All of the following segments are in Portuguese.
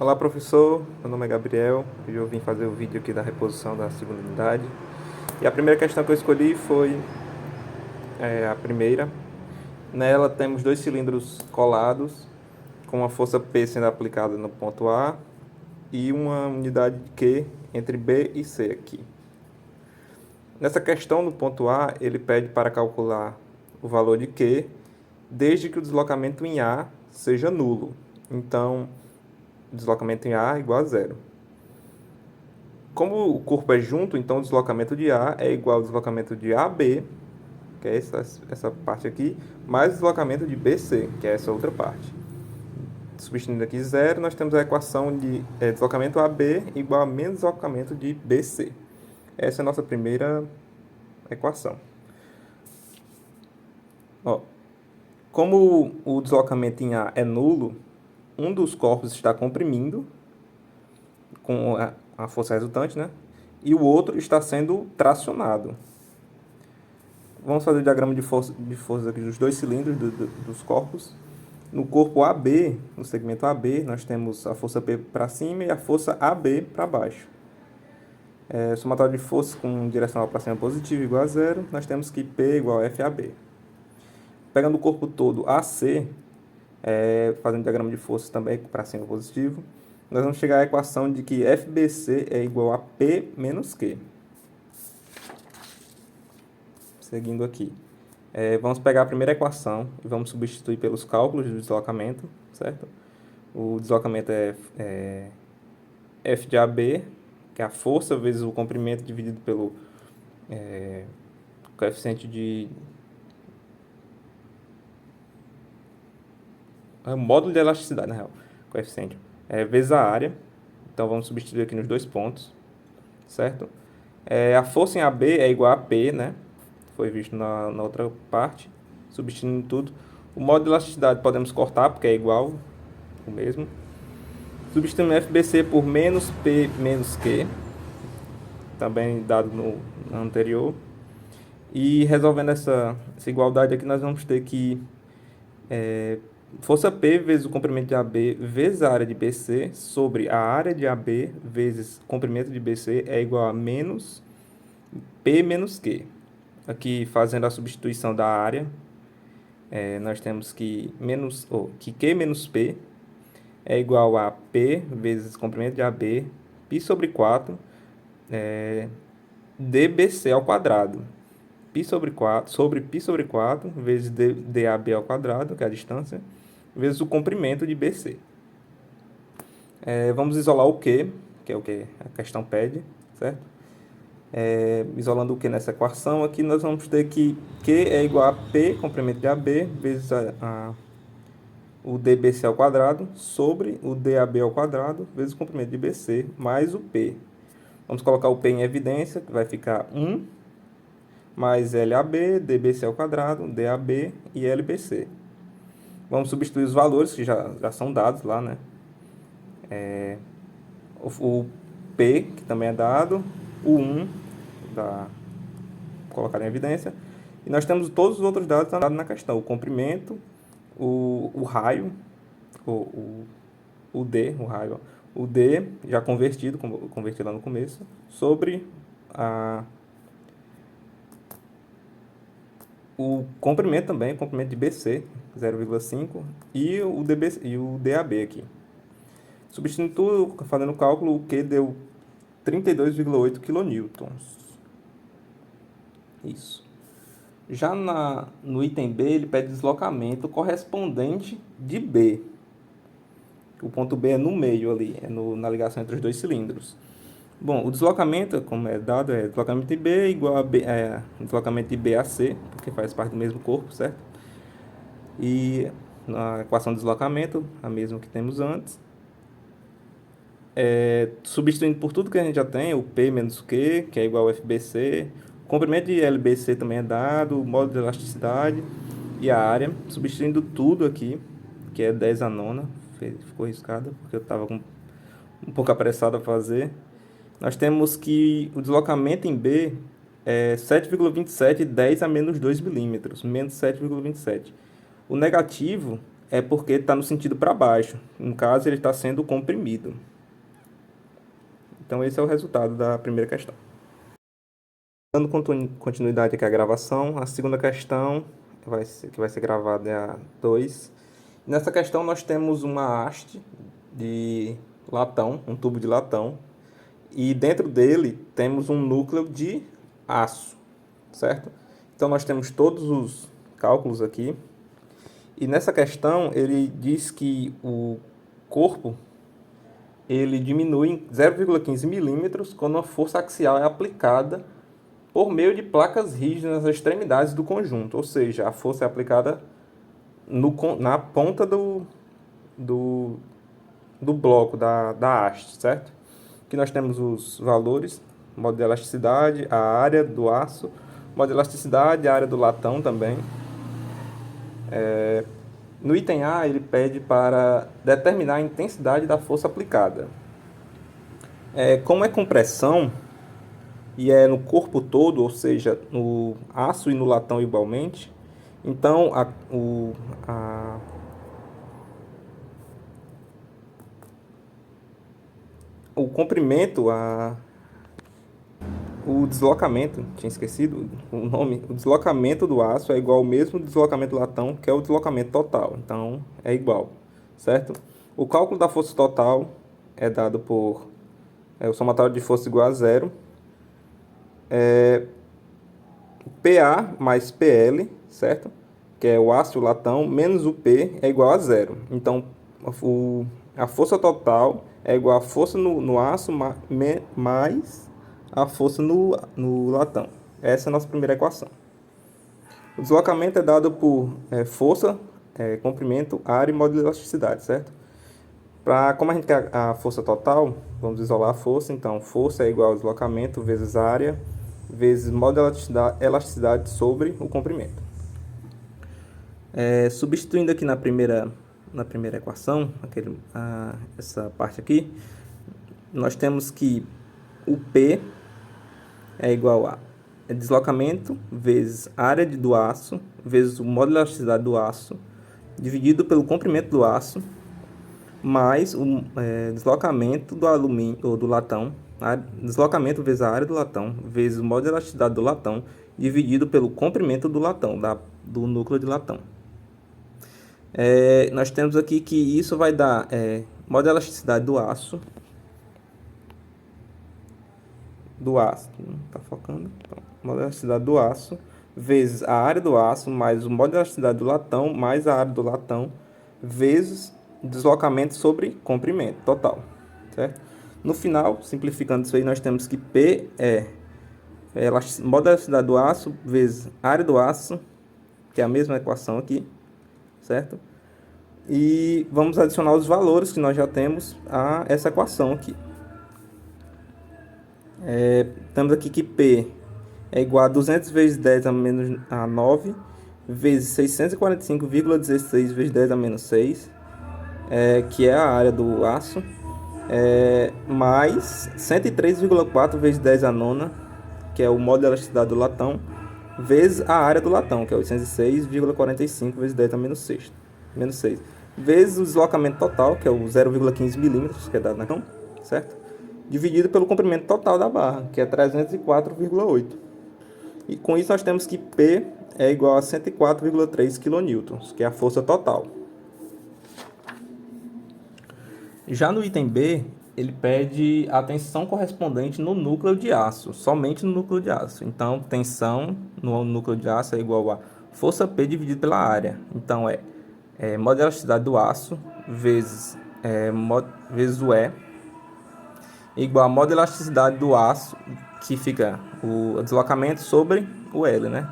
Olá, professor. Meu nome é Gabriel. Hoje eu vim fazer o vídeo aqui da reposição da segunda unidade. E a primeira questão que eu escolhi foi a primeira. Nela temos dois cilindros colados, com a força P sendo aplicada no ponto A e uma unidade de Q entre B e C aqui. Nessa questão, no ponto A, ele pede para calcular o valor de Q, desde que o deslocamento em A seja nulo. Então, o deslocamento em A é igual a zero. Como o corpo é junto, então o deslocamento de A é igual ao deslocamento de AB, que é essa parte aqui, mais o deslocamento de BC, que é essa outra parte. Substituindo aqui zero, nós temos a equação de deslocamento AB igual a menos deslocamento de BC. Essa é a nossa primeira equação. Ó, como o deslocamento em A é nulo, um dos corpos está comprimindo com a força resultante, né? E o outro está sendo tracionado. Vamos fazer o diagrama de forças aqui dos dois cilindros dos corpos. No corpo AB, no segmento AB, nós temos a força P para cima e a força AB para baixo. Somatório de forças com direção para cima positivo igual a zero, nós temos que P igual a FAB. Pegando o corpo todo AC, fazendo o diagrama de forças também para cima positivo, nós vamos chegar à equação de que FBC é igual a P menos Q. Seguindo aqui. Vamos pegar a primeira equação e vamos substituir pelos cálculos do deslocamento, certo? O deslocamento é F de AB, que é a força vezes o comprimento dividido pelo coeficiente de... É o módulo de elasticidade, na real. Coeficiente. Vezes a área. Então, vamos substituir aqui nos dois pontos, certo? A força em AB é igual a P, né? Foi visto na outra parte, substituindo tudo. O módulo de elasticidade podemos cortar, porque é igual, o mesmo. Substituindo FBC por menos P menos Q, também dado no anterior. E resolvendo essa igualdade aqui, nós vamos ter que força P vezes o comprimento de AB vezes a área de BC sobre a área de AB vezes o comprimento de BC é igual a menos P menos Q. Aqui, fazendo a substituição da área, nós temos que Q menos P é igual a P vezes comprimento de AB, π sobre 4, dBc ao quadrado. Π sobre 4, sobre π sobre 4, vezes dAB ao quadrado, que é a distância, vezes o comprimento de BC. Vamos isolar o Q, que é o que a questão pede, certo? Isolando o Q nessa equação, aqui nós vamos ter que Q é igual a P, comprimento de AB, vezes o dBc ao quadrado, sobre o dAB ao quadrado, vezes o comprimento de BC, mais o P. Vamos colocar o P em evidência, que vai ficar 1, mais LAB, dBc ao quadrado, dAB e LBC. Vamos substituir os valores, que já são dados lá, né? O P, que também é dado, o 1, colocado em evidência, e nós temos todos os outros dados na questão, o comprimento, o raio, o D, o raio, o D já convertido lá no começo, sobre o comprimento também, o comprimento de BC, 0,5, e o DAB aqui. Substituindo tudo, fazendo o cálculo, o Q deu 32,8 kN. Isso. Já no item B, ele pede deslocamento correspondente de B. O ponto B é no meio ali, na ligação entre os dois cilindros. Bom, o deslocamento, como é dado, é deslocamento de B igual a deslocamento de B a C, porque faz parte do mesmo corpo, certo? E na equação de deslocamento, a mesma que temos antes. Substituindo por tudo que a gente já tem, o P menos Q, que é igual ao FBC, o comprimento de LBC também é dado, o módulo de elasticidade e a área, substituindo tudo aqui, que é 10 a nona, ficou riscado, porque eu estava um pouco apressado a fazer. Nós temos que o deslocamento em B é 7,27, 10 a menos 2 milímetros, menos 7,27. O negativo é porque está no sentido para baixo. No caso, ele está sendo comprimido. Então, esse é o resultado da primeira questão. Dando continuidade aqui à gravação, a segunda questão que vai ser gravada é a 2. Nessa questão, nós temos uma haste de latão, um tubo de latão, e dentro dele temos um núcleo de aço, certo? Então, nós temos todos os cálculos aqui. E nessa questão, ele diz que o corpo ele diminui em 0,15 milímetros quando a força axial é aplicada por meio de placas rígidas nas extremidades do conjunto, ou seja, a força é aplicada na ponta do bloco, da haste, certo? Aqui nós temos os valores, modo de elasticidade, a área do aço, modo de elasticidade, a área do latão também. No item A, ele pede para determinar a intensidade da força aplicada. Como é compressão, e é no corpo todo, ou seja, no aço e no latão igualmente, então o comprimento, o deslocamento, tinha esquecido o nome, o deslocamento do aço é igual ao mesmo deslocamento do latão, que é o deslocamento total, então é igual, certo? O cálculo da força total é dado por o somatório de força igual a zero, PA mais PL, certo? Que é o aço e o latão, menos o P é igual a zero. Então, a força total é igual a força no aço mais a força no latão. Essa é a nossa primeira equação. O deslocamento é dado por força, comprimento, área e modo de elasticidade, certo? Como a gente quer a força total, vamos isolar a força. Então, força é igual ao deslocamento vezes área vezes modo de elasticidade sobre o comprimento. Substituindo aqui na primeira equação, essa parte aqui, nós temos que o P é igual a deslocamento vezes área do aço vezes o modo de elasticidade do aço dividido pelo comprimento do aço mais o deslocamento do alumínio ou do latão, deslocamento vezes a área do latão vezes o modo de elasticidade do latão dividido pelo comprimento do latão, do núcleo de latão. Nós temos aqui que isso vai dar modo de elasticidade do aço, não está focando, modo de elasticidade do aço vezes a área do aço mais o modo de elasticidade do latão mais a área do latão vezes deslocamento sobre comprimento total, certo? No final, simplificando isso aí, nós temos que P modo de elasticidade do aço vezes área do aço, que é a mesma equação aqui, certo? E vamos adicionar os valores que nós já temos a essa equação aqui. Temos aqui que P é igual a 200 vezes 10 a 9 vezes 645,16 vezes 10 a menos 6, que é a área do aço, mais 103,4 vezes 10 a nona, que é o modo de elasticidade do latão, vezes a área do latão, que é 806,45 vezes 10 a menos 6, vezes o deslocamento total, que é o 0,15 milímetros, que é dado na questão, certo? Dividido pelo comprimento total da barra, que é 304,8. E com isso nós temos que P é igual a 104,3 kN, que é a força total. Já no item B, ele pede a tensão correspondente no núcleo de aço, somente no núcleo de aço. Então, tensão no núcleo de aço é igual a força P dividido pela área. Então, modo de elasticidade do aço vezes o E, igual a modo de elasticidade do aço, que fica o deslocamento sobre o L, né?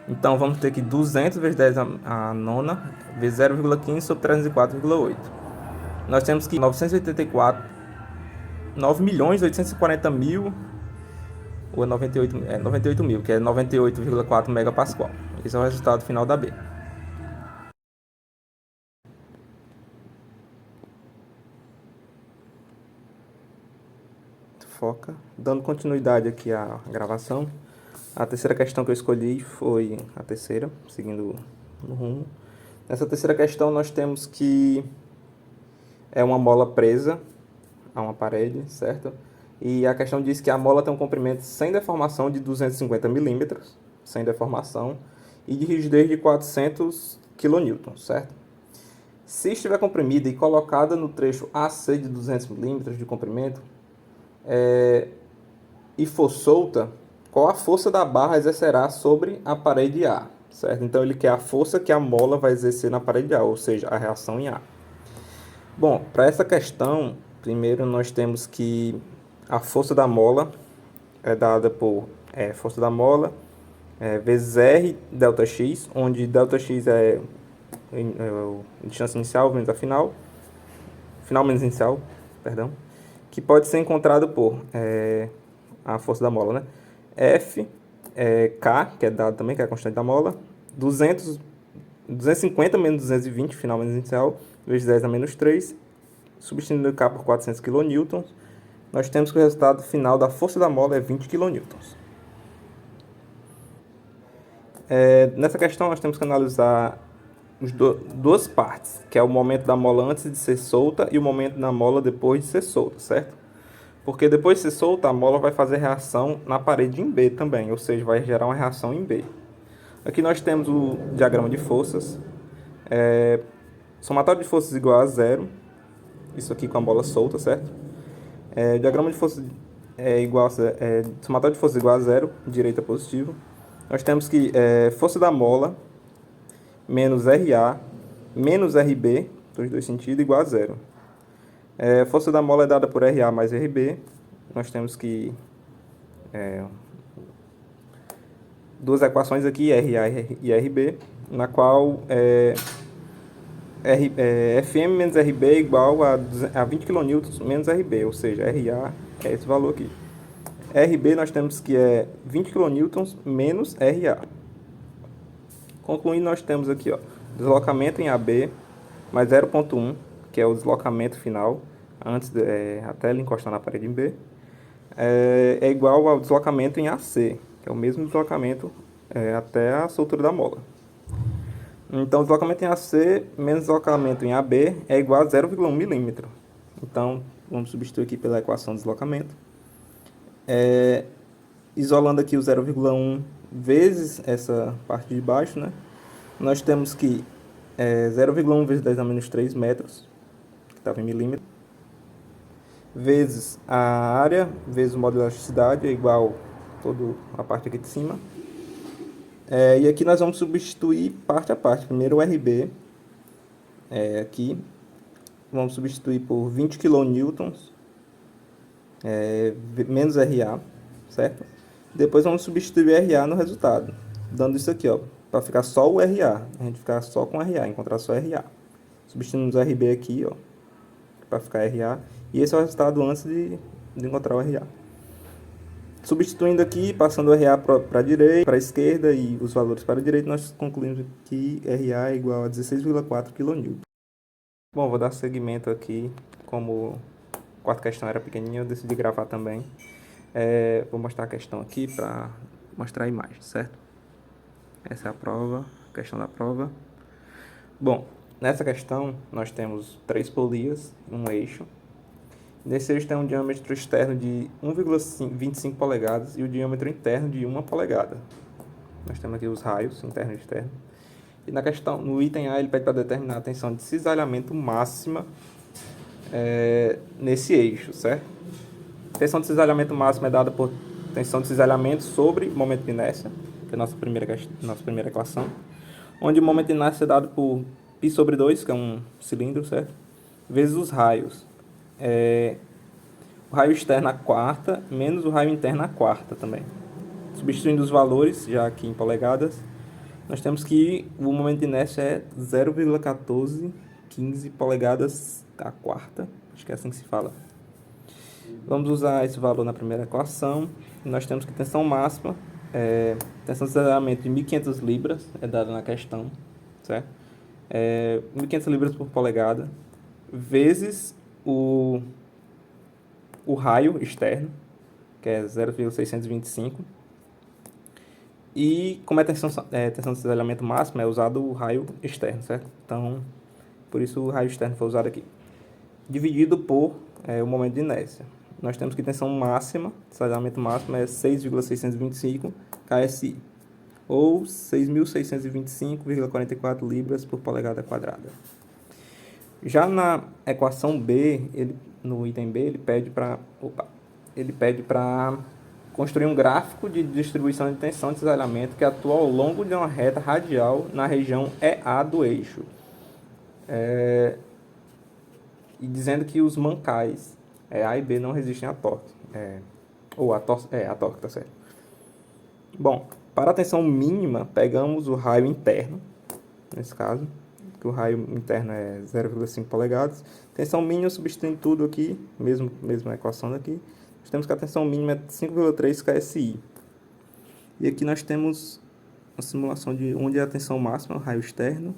Então, vamos ter que 200 vezes 10 a nona, vezes 0,15 sobre 304,8. Nós temos que 9.840.000, ou 98 mil, que é 98,4 megapascal. Esse é o resultado final da B. Foca. Dando continuidade aqui à gravação, a terceira questão que eu escolhi foi a terceira, seguindo no rumo. Nessa terceira questão, nós temos que é uma mola presa a uma parede, certo? E a questão diz que a mola tem um comprimento sem deformação de 250 milímetros, sem deformação, e de rigidez de 400 kN, certo? Se estiver comprimida e colocada no trecho AC de 200 milímetros de comprimento e for solta, qual a força da barra exercerá sobre a parede A, certo? Então ele quer a força que a mola vai exercer na parede A, ou seja, a reação em A. Bom, para essa questão, primeiro nós temos que a força da mola é dada por força da mola vezes R delta x, onde delta x é a distância inicial menos a final, final menos inicial, perdão, que pode ser encontrado por a força da mola, né? F, K, que é dado também, que é a constante da mola, 250 menos 220, final menos inicial, vezes 10 a menos 3, substituindo K por 400 kN, nós temos que o resultado final da força da mola é 20 kN. Nessa questão, nós temos que analisar duas partes, que é o momento da mola antes de ser solta e o momento da mola depois de ser solta, certo? Porque depois de ser solta, a mola vai fazer reação na parede em B também, ou seja, vai gerar uma reação em B. Aqui nós temos o diagrama de forças. Somatório de forças igual a zero. Isso aqui com a bola solta, certo? O diagrama de forças somatório de forças igual a zero, direita positivo. Nós temos que força da mola menos RA menos RB, dos dois sentidos, igual a zero. Força da mola é dada por RA mais RB. Nós temos que duas equações aqui, RA e RB, na qual FM menos RB é igual a 20 kN menos RB, ou seja, RA é esse valor aqui. RB nós temos que é 20 kN menos RA. Concluindo, nós temos aqui, ó, deslocamento em AB mais 0,1, que é o deslocamento final, até ele encostar na parede em B, é igual ao deslocamento em AC, que é o mesmo deslocamento até a soltura da mola. Então, deslocamento em AC menos deslocamento em AB é igual a 0,1 milímetro. Então, vamos substituir aqui pela equação de deslocamento. Isolando aqui o 0,1 vezes essa parte de baixo, né? Nós temos que 0,1 vezes 10 a menos 3 metros, que estava em milímetro, vezes a área, vezes o módulo de elasticidade, é igual toda a parte aqui de cima. E aqui nós vamos substituir parte a parte. Primeiro o RB, aqui, vamos substituir por 20 kN, menos RA, certo? Depois vamos substituir RA no resultado, dando isso aqui, ó, para ficar só o RA. A gente ficar só com RA, encontrar só RA. Substituímos o RB aqui, ó, para ficar RA. E esse é o resultado antes de encontrar o RA. Substituindo aqui, passando o RA para a direita, para a esquerda e os valores para a direita, nós concluímos que RA é igual a 16,4 kN. Bom, vou dar seguimento aqui, como a quarta questão era pequenininha, eu decidi gravar também. Vou mostrar a questão aqui para mostrar a imagem, certo? Essa é a prova, a questão da prova. Bom, nessa questão nós temos 3 polias, um eixo. Nesse eixo tem um diâmetro externo de 1,25 polegadas e o diâmetro interno de 1 polegada. Nós temos aqui os raios, interno e externo. E na questão, no item A, ele pede para determinar a tensão de cisalhamento máxima nesse eixo, certo? A tensão de cisalhamento máxima é dada por tensão de cisalhamento sobre momento de inércia, que é a nossa primeira equação, onde o momento de inércia é dado por π sobre 2, que é um cilindro, certo? Vezes os raios. O raio externo a quarta, menos o raio interno a quarta também. Substituindo os valores, já aqui em polegadas, nós temos que o momento de inércia é 0,1415 polegadas a quarta, acho que é assim que se fala. Vamos usar esse valor na primeira equação. Nós temos que tensão máxima, tensão de cisalhamento de 1.500 libras, é dada na questão, certo? 1.500 libras por polegada, vezes o raio externo, que é 0,625, E como é tensão de cisalhamento máxima, é usado o raio externo, certo? Então, por isso o raio externo foi usado aqui. Dividido por o momento de inércia. Nós temos que tensão máxima, cisalhamento máximo é 6,625 KSI, ou 6.625,44 libras por polegada quadrada. Já na equação B, no item B, ele pede para construir um gráfico de distribuição de tensão de cisalhamento que atua ao longo de uma reta radial na região EA do eixo. E dizendo que os mancais A e B não resistem a torque. A torque, tá certo. Bom, para a tensão mínima, pegamos o raio interno, nesse caso, que o raio interno é 0,5 polegadas. Tensão mínima, substituindo tudo aqui, mesma equação daqui, nós temos que a tensão mínima é 5,3 KSI. E aqui nós temos a simulação de onde é a tensão máxima, o raio externo,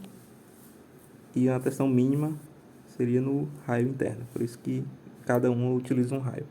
e a tensão mínima seria no raio interno. Por isso que cada um utiliza um raio.